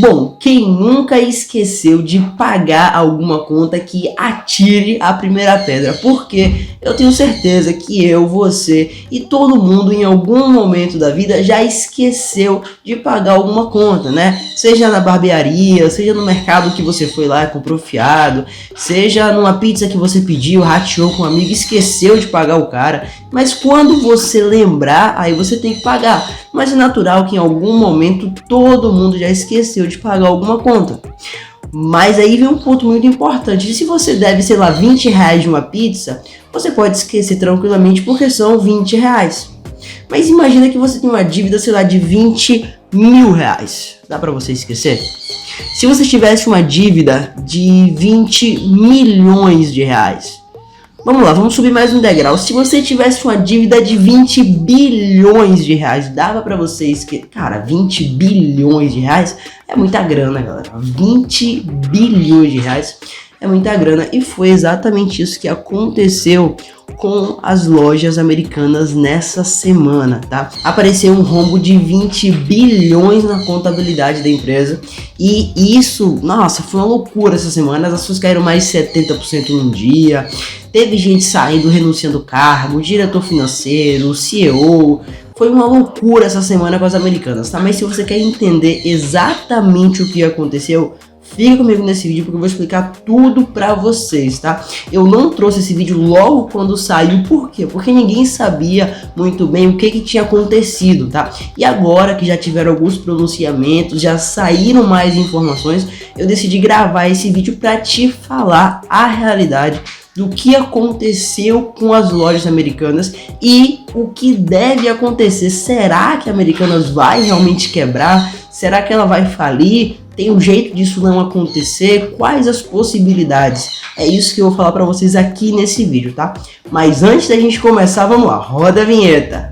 Bom, quem nunca esqueceu de pagar alguma conta, que atire a primeira pedra, porque eu tenho certeza que eu, você e todo mundo em algum momento da vida já esqueceu de pagar alguma conta, né? Seja na barbearia, seja no mercado que você foi lá e comprou fiado, seja numa pizza que você pediu, rateou com um amigo, esqueceu de pagar o cara, mas quando você lembrar, aí você tem que pagar. Mas é natural que em algum momento todo mundo já esqueceu de pagar alguma conta. Mas aí vem um ponto muito importante. E se você deve, sei lá, 20 reais de uma pizza, você pode esquecer tranquilamente porque são 20 reais. Mas imagina que você tem uma dívida, sei lá, de 20 mil reais. Dá pra você esquecer? Se você tivesse uma dívida de 20 milhões de reais, vamos lá, vamos subir mais um degrau. Se você tivesse uma dívida de 20 bilhões de reais, dava pra vocês que... Cara, 20 bilhões de reais é muita grana, galera. 20 bilhões de reais é muita grana. E foi exatamente isso que aconteceu com as lojas americanas nessa semana, tá? Apareceu um rombo de 20 bilhões na contabilidade da empresa. E isso, nossa, foi uma loucura essa semana. As ações caíram mais de 70% num dia. Teve gente saindo, renunciando ao cargo, diretor financeiro, CEO. Foi uma loucura essa semana com as americanas, tá? Mas se você quer entender exatamente o que aconteceu, fica comigo nesse vídeo porque eu vou explicar tudo pra vocês, tá? Eu não trouxe esse vídeo logo quando saiu, por quê? Porque ninguém sabia muito bem o que tinha acontecido, tá? E agora que já tiveram alguns pronunciamentos, já saíram mais informações, eu decidi gravar esse vídeo pra te falar a realidade do que aconteceu com as lojas americanas e o que deve acontecer. Será que a Americanas vai realmente quebrar? Será que ela vai falir? Tem um jeito disso não acontecer? Quais as possibilidades? É isso que eu vou falar pra vocês aqui nesse vídeo, tá? Mas antes da gente começar, vamos lá, roda a vinheta!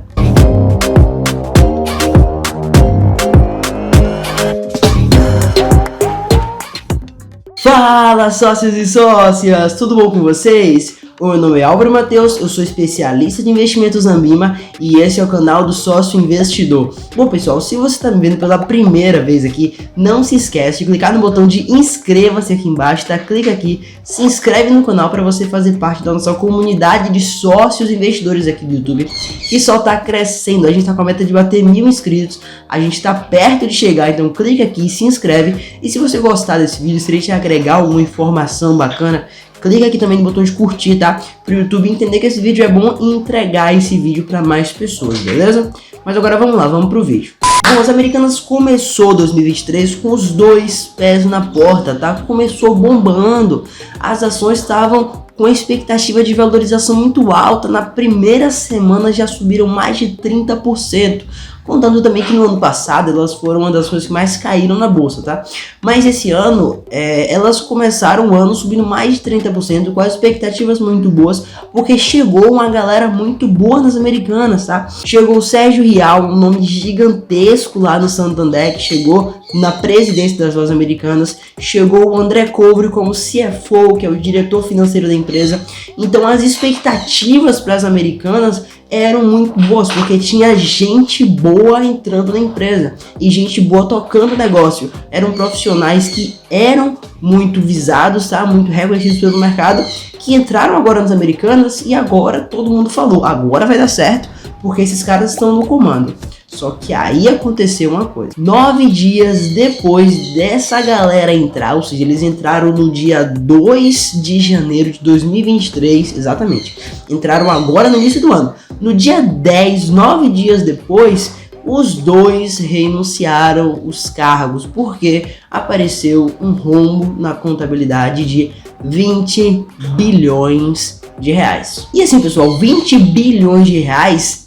Fala, sócios e sócias, tudo bom com vocês? O meu nome é Álvaro Matheus, eu sou especialista de investimentos Ambima e esse é o canal do Sócio Investidor. Bom pessoal, se você está me vendo pela primeira vez aqui, não se esquece de clicar no botão de inscreva-se aqui embaixo, tá? Clica aqui, se inscreve no canal para você fazer parte da nossa comunidade de sócios investidores aqui do YouTube, que só está crescendo. A gente está com a meta de bater 1000 inscritos, a gente está perto de chegar, então clica aqui, se inscreve e se você gostar desse vídeo, se ele te agregar alguma informação bacana, clica aqui também no botão de curtir, tá? Para o YouTube entender que esse vídeo é bom e entregar esse vídeo para mais pessoas, beleza? Mas agora vamos lá, vamos pro vídeo. Bom, as americanas começou 2023 com os dois pés na porta, tá? Começou bombando, as ações estavam com expectativa de valorização muito alta, na primeira semana já subiram mais de 30%. Contando também que no ano passado elas foram uma das coisas que mais caíram na bolsa, tá? Mas esse ano elas começaram o ano subindo mais de 30%, com as expectativas muito boas, porque chegou uma galera muito boa nas americanas, tá? Chegou o Sérgio Rial, um nome gigantesco lá no Santander, que chegou na presidência das lojas americanas. Chegou o André Couvre como CFO, que é o diretor financeiro da empresa. Então as expectativas para as americanas eram muito boas, porque tinha gente boa entrando na empresa e gente boa tocando o negócio. Eram profissionais que eram muito visados, tá? Muito reconhecidos pelo mercado, que entraram agora nas americanas e agora todo mundo falou, agora vai dar certo, porque esses caras estão no comando. Só que aí aconteceu uma coisa. 9 dias depois dessa galera entrar, ou seja, eles entraram no dia 2 de janeiro de 2023, exatamente. Entraram agora no início do ano. No dia 10, 9 dias depois, os dois renunciaram os cargos, porque apareceu um rombo na contabilidade de 20 bilhões de reais. E assim, pessoal, 20 bilhões de reais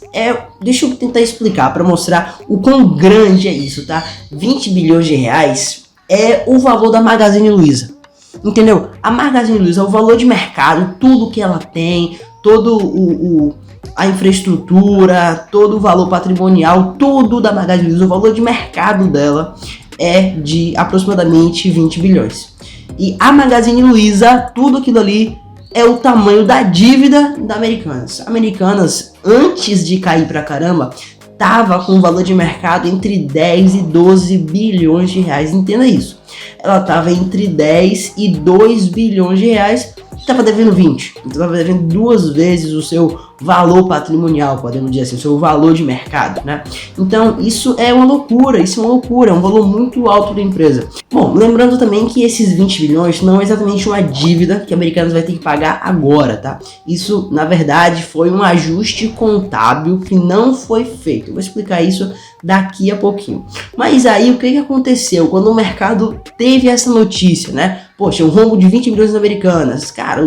deixa eu tentar explicar para mostrar o quão grande é isso, tá? 20 bilhões de reais é o valor da Magazine Luiza, entendeu? A Magazine Luiza, o valor de mercado, tudo que ela tem, todo a infraestrutura, todo o valor patrimonial, tudo da Magazine Luiza, o valor de mercado dela é de aproximadamente 20 bilhões. E a Magazine Luiza, tudo aquilo ali é o tamanho da dívida da Americanas. Americanas, antes de cair pra caramba, estava com um valor de mercado entre 10 e 12 bilhões de reais. Entenda isso. Ela estava entre 10 e 2 bilhões de reais, estava devendo 20. Então estava devendo 2 vezes o seu valor patrimonial, podemos dizer assim, o seu valor de mercado, né? Então isso é uma loucura, é um valor muito alto da empresa. Bom, lembrando também que esses 20 bilhões não é exatamente uma dívida que a Americanas vai ter que pagar agora, tá? Isso, na verdade, foi um ajuste contábil que não foi feito. Eu vou explicar isso daqui a pouquinho. Mas aí, o que aconteceu quando o mercado teve essa notícia, né? Poxa, um rombo de 20 bilhões Americanas. Cara,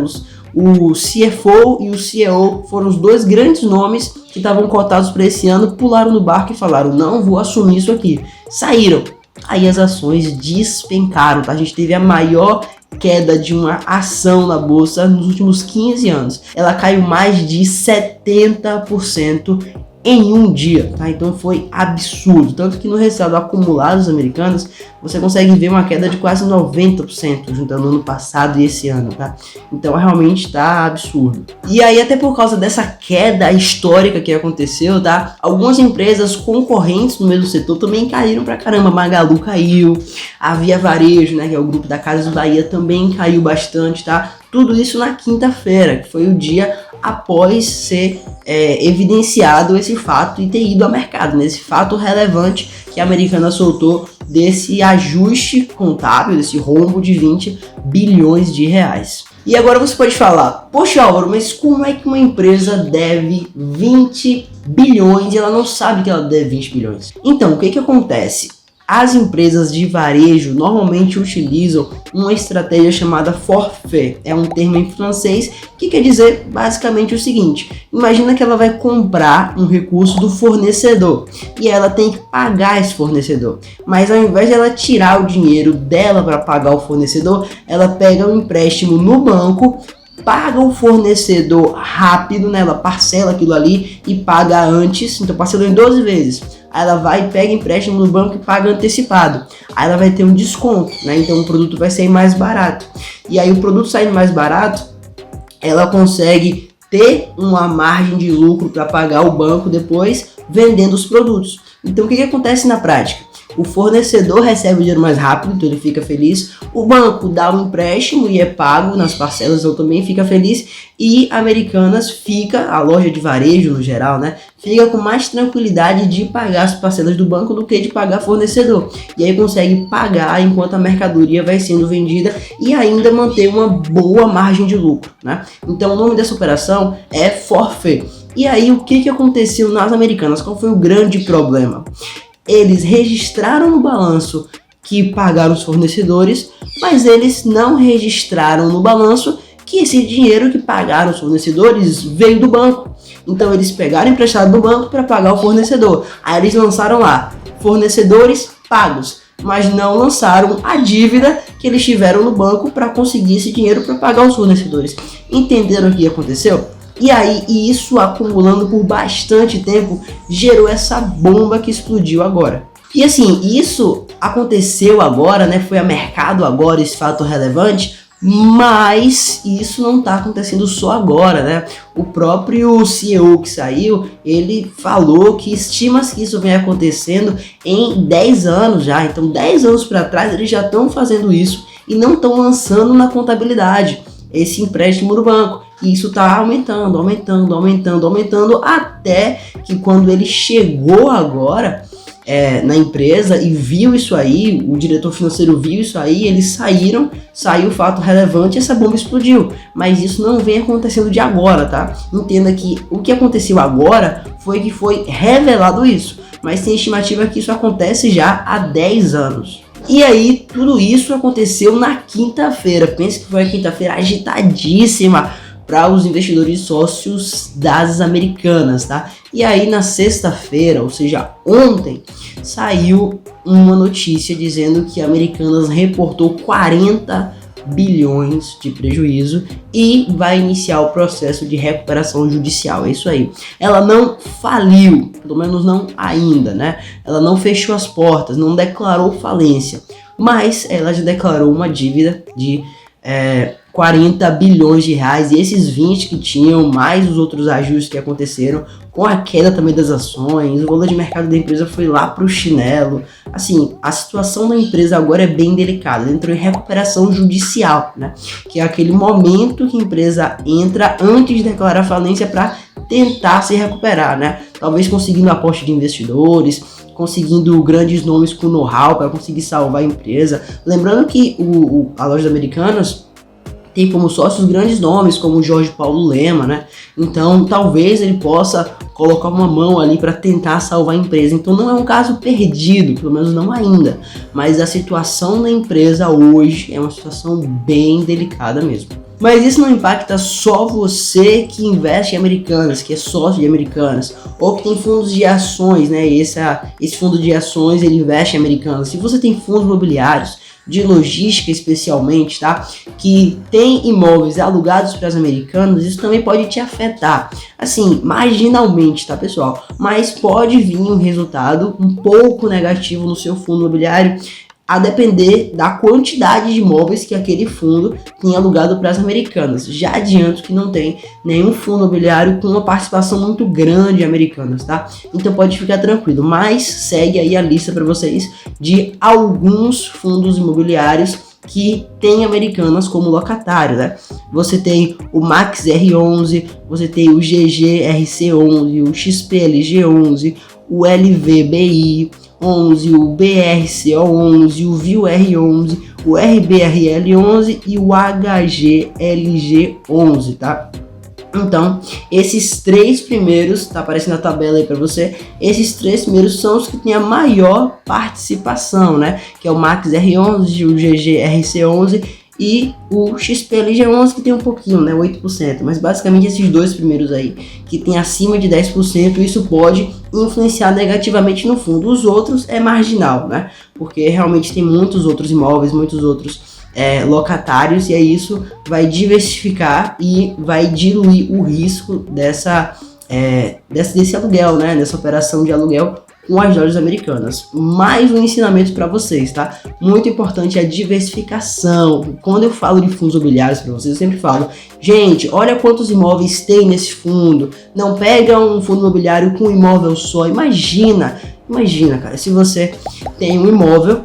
o CFO e o CEO foram os 2 grandes nomes que estavam cotados para esse ano, pularam no barco e falaram, não vou assumir isso aqui. Saíram. Aí as ações despencaram, tá? A gente teve a maior queda de uma ação na bolsa nos últimos 15 anos. Ela caiu mais de 70% em um dia, tá? Então foi absurdo, tanto que no resultado acumulado dos americanos, você consegue ver uma queda de quase 90%, juntando ano passado e esse ano, tá? Então realmente tá absurdo. E aí até por causa dessa queda histórica que aconteceu, tá? Algumas empresas concorrentes no mesmo setor também caíram pra caramba. Magalu caiu, a Via Varejo, né, que é o grupo da Casas Bahia, também caiu bastante, tá? Tudo isso na quinta-feira, que foi o dia após ser evidenciado esse fato e ter ido ao mercado, né? Esse fato relevante que a Americanas soltou desse ajuste contábil, desse rombo de 20 bilhões de reais. E agora você pode falar, poxa Álvaro, mas como é que uma empresa deve 20 bilhões e ela não sabe que ela deve 20 bilhões? Então, o que acontece? As empresas de varejo normalmente utilizam uma estratégia chamada forfait. É um termo em francês que quer dizer basicamente o seguinte: imagina que ela vai comprar um recurso do fornecedor e ela tem que pagar esse fornecedor, mas ao invés de ela tirar o dinheiro dela para pagar o fornecedor, ela pega um empréstimo no banco, paga o fornecedor rápido, né? Ela parcela aquilo ali e paga antes, então parcelou em 12 vezes. Aí ela vai e pega empréstimo no banco e paga antecipado. Aí ela vai ter um desconto, né? Então o produto vai sair mais barato. E aí o produto saindo mais barato, ela consegue ter uma margem de lucro para pagar o banco depois vendendo os produtos. Então o que acontece na prática? O fornecedor recebe o dinheiro mais rápido, então ele fica feliz. O banco dá um empréstimo e é pago nas parcelas, então também fica feliz. E a Americanas fica, a loja de varejo no geral, né? Fica com mais tranquilidade de pagar as parcelas do banco do que de pagar fornecedor. E aí consegue pagar enquanto a mercadoria vai sendo vendida e ainda manter uma boa margem de lucro, né? Então o nome dessa operação é forfait. E aí o que aconteceu nas Americanas? Qual foi o grande problema? Eles registraram no balanço que pagaram os fornecedores, mas eles não registraram no balanço que esse dinheiro que pagaram os fornecedores veio do banco. Então eles pegaram emprestado do banco para pagar o fornecedor. Aí eles lançaram lá, fornecedores pagos, mas não lançaram a dívida que eles tiveram no banco para conseguir esse dinheiro para pagar os fornecedores. Entenderam o que aconteceu? E aí, isso acumulando por bastante tempo, gerou essa bomba que explodiu agora. E assim, isso aconteceu agora, né? Foi a mercado agora, esse fato relevante, mas isso não está acontecendo só agora, né? O próprio CEO que saiu, ele falou que estima-se que isso vem acontecendo em 10 anos já. Então, 10 anos para trás, eles já estão fazendo isso e não estão lançando na contabilidade esse empréstimo do banco. E isso está aumentando, até que quando ele chegou agora na empresa e viu isso aí, o diretor financeiro viu isso aí, eles saiu o fato relevante e essa bomba explodiu. Mas isso não vem acontecendo de agora, tá? Entenda que o que aconteceu agora foi que foi revelado isso, mas tem estimativa que isso acontece já há 10 anos. E aí, tudo isso aconteceu na quinta-feira. Pensa que foi a quinta-feira agitadíssima para os investidores sócios das Americanas, tá? E aí, na sexta-feira, ou seja, ontem, saiu uma notícia dizendo que a Americanas reportou 40 bilhões de prejuízo e vai iniciar o processo de recuperação judicial. É isso aí. Ela não faliu, pelo menos não ainda, né? Ela não fechou as portas, não declarou falência, mas ela já declarou uma dívida de 40 bilhões de reais, e esses 20 que tinham, mais os outros ajustes que aconteceram, com a queda também das ações, o valor de mercado da empresa foi lá pro chinelo. Assim, a situação da empresa agora é bem delicada, entrou em recuperação judicial, né? Que é aquele momento que a empresa entra antes de declarar falência para tentar se recuperar, né? Talvez conseguindo aporte de investidores, conseguindo grandes nomes com know-how para conseguir salvar a empresa. Lembrando que a loja Americanas tem como sócios grandes nomes, como o Jorge Paulo Lema, né? Então, talvez ele possa colocar uma mão ali para tentar salvar a empresa. Então, não é um caso perdido, pelo menos não ainda. Mas a situação da empresa hoje é uma situação bem delicada mesmo. Mas isso não impacta só você que investe em Americanas, que é sócio de Americanas, ou que tem fundos de ações, né? Esse fundo de ações ele investe em Americanas. Se você tem fundos imobiliários, de logística especialmente, tá? Que tem imóveis alugados para as Americanas, isso também pode te afetar. Assim, marginalmente, tá, pessoal? Mas pode vir um resultado um pouco negativo no seu fundo imobiliário, a depender da quantidade de imóveis que aquele fundo tem alugado para as Americanas. Já adianto que não tem nenhum fundo imobiliário com uma participação muito grande em Americanas, tá? Então pode ficar tranquilo, mas segue aí a lista para vocês de alguns fundos imobiliários que tem Americanas como locatário, né? Você tem o Max R11, você tem o GGRC11, o XPLG11, o LVBI 11, o BRCO11, o VIUR11, o RBRL11 e o HGLG11, tá? Então, esses três primeiros, tá aparecendo na tabela aí para você, esses três primeiros são os que têm a maior participação, né? Que é o Max R11, o GGRC11 e o XPLG11 que tem um pouquinho, né, 8%, mas basicamente esses dois primeiros aí, que tem acima de 10%, isso pode influenciar negativamente no fundo. Os outros é marginal, né, porque realmente tem muitos outros imóveis, muitos outros locatários, e aí isso vai diversificar e vai diluir o risco desse aluguel, né, dessa operação de aluguel com as lojas Americanas. Mais um ensinamento para vocês, tá? Muito importante a diversificação. Quando eu falo de fundos imobiliários para vocês, eu sempre falo, gente, olha quantos imóveis tem nesse fundo. Não pega um fundo imobiliário com um imóvel só. Imagina, cara, se você tem um imóvel,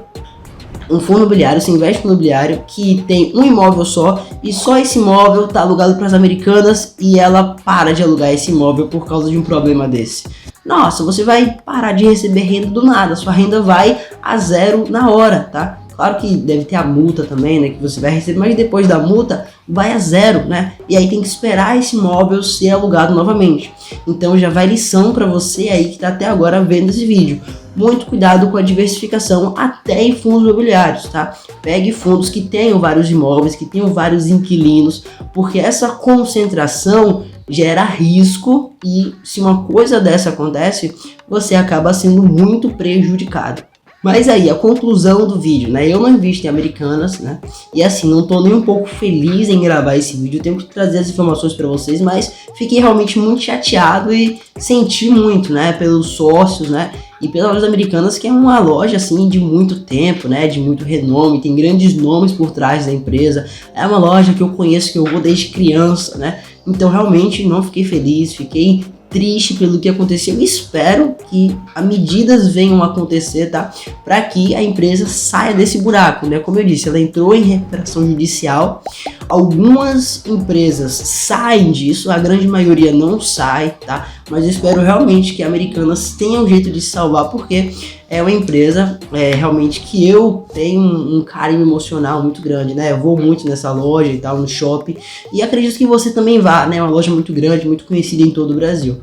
um fundo imobiliário, você investe em fundo imobiliário que tem um imóvel só e só esse imóvel tá alugado para as Americanas e ela para de alugar esse imóvel por causa de um problema desse. Nossa, você vai parar de receber renda do nada, sua renda vai a zero na hora, tá? Claro que deve ter a multa também, né, que você vai receber, mas depois da multa vai a zero, né? E aí tem que esperar esse imóvel ser alugado novamente. Então já vai lição para você aí que tá até agora vendo esse vídeo. Muito cuidado com a diversificação até em fundos imobiliários, tá? Pegue fundos que tenham vários imóveis, que tenham vários inquilinos, porque essa concentração gera risco e se uma coisa dessa acontece, você acaba sendo muito prejudicado. Mas aí, a conclusão do vídeo, né? Eu não invisto em Americanas, né? E assim, não tô nem um pouco feliz em gravar esse vídeo. Eu tenho que trazer as informações para vocês, mas fiquei realmente muito chateado e senti muito, né? Pelos sócios, né? E pelas lojas Americanas, que é uma loja, assim, de muito tempo, né? De muito renome, tem grandes nomes por trás da empresa. É uma loja que eu conheço, que eu vou desde criança, né? Então, realmente, não fiquei feliz, fiquei triste pelo que aconteceu e espero que medidas venham a acontecer, tá? Para que a empresa saia desse buraco, né? Como eu disse, ela entrou em recuperação judicial. Algumas empresas saem disso, a grande maioria não sai, tá? Mas eu espero realmente que a Americanas tenha um jeito de se salvar, porque é uma empresa realmente que eu tenho um carinho emocional muito grande, né? Eu vou muito nessa loja e tal, no shopping, e acredito que você também vá, né? É uma loja muito grande, muito conhecida em todo o Brasil.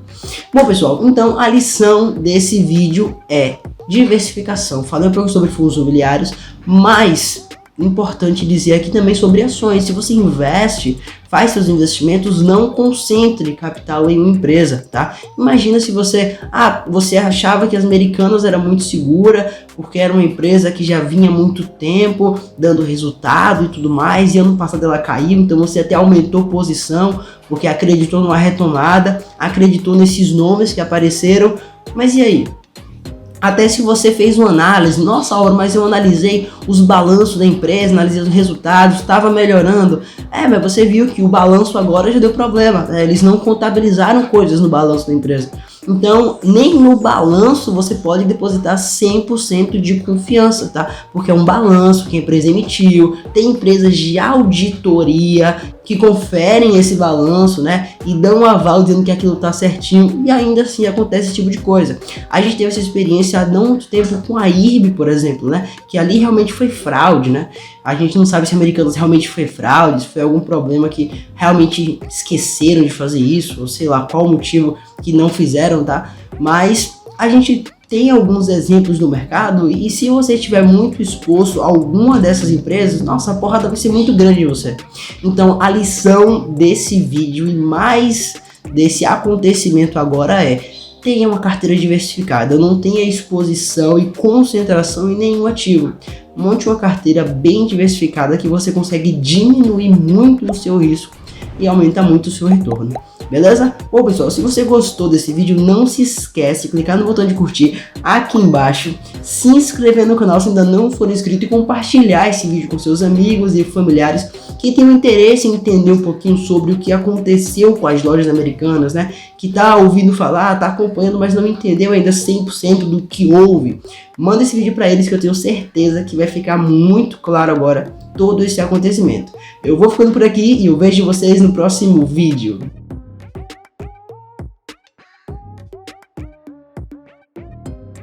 Bom, pessoal, então a lição desse vídeo é diversificação. Falei um pouco sobre fundos imobiliários, mas importante dizer aqui também sobre ações. Se você investe, faz seus investimentos, não concentre capital em uma empresa, tá? Imagina se você achava que as Americanas era muito segura, porque era uma empresa que já vinha há muito tempo dando resultado e tudo mais, e ano passado ela caiu, então você até aumentou posição, porque acreditou numa retomada, acreditou nesses nomes que apareceram, mas e aí? Até se você fez uma análise, nossa, Auro, mas eu analisei os balanços da empresa, analisei os resultados, estava melhorando. Mas você viu que o balanço agora já deu problema, né? Eles não contabilizaram coisas no balanço da empresa. Então, nem no balanço você pode depositar 100% de confiança, tá? Porque é um balanço que a empresa emitiu, tem empresas de auditoria que conferem esse balanço, né, e dão um aval dizendo que aquilo tá certinho, e ainda assim acontece esse tipo de coisa. A gente teve essa experiência há não muito tempo com a IRB, por exemplo, né, que ali realmente foi fraude, né? A gente não sabe se Americanas realmente foi fraude, se foi algum problema que realmente esqueceram de fazer isso, ou sei lá qual o motivo que não fizeram, tá? Mas a gente tem alguns exemplos no mercado, e se você estiver muito exposto a alguma dessas empresas, nossa, a porrada vai ser muito grande em você. Então a lição desse vídeo e mais desse acontecimento agora é: tenha uma carteira diversificada, não tenha exposição e concentração em nenhum ativo. Monte uma carteira bem diversificada que você consegue diminuir muito o seu risco e aumenta muito o seu retorno. Beleza? Bom, pessoal, se você gostou desse vídeo, não se esquece de clicar no botão de curtir aqui embaixo, se inscrever no canal se ainda não for inscrito e compartilhar esse vídeo com seus amigos e familiares que tenham interesse em entender um pouquinho sobre o que aconteceu com as lojas Americanas, né? Que tá ouvindo falar, tá acompanhando, mas não entendeu ainda 100% do que houve. Manda esse vídeo para eles que eu tenho certeza que vai ficar muito claro agora todo esse acontecimento. Eu vou ficando por aqui e eu vejo vocês no próximo vídeo.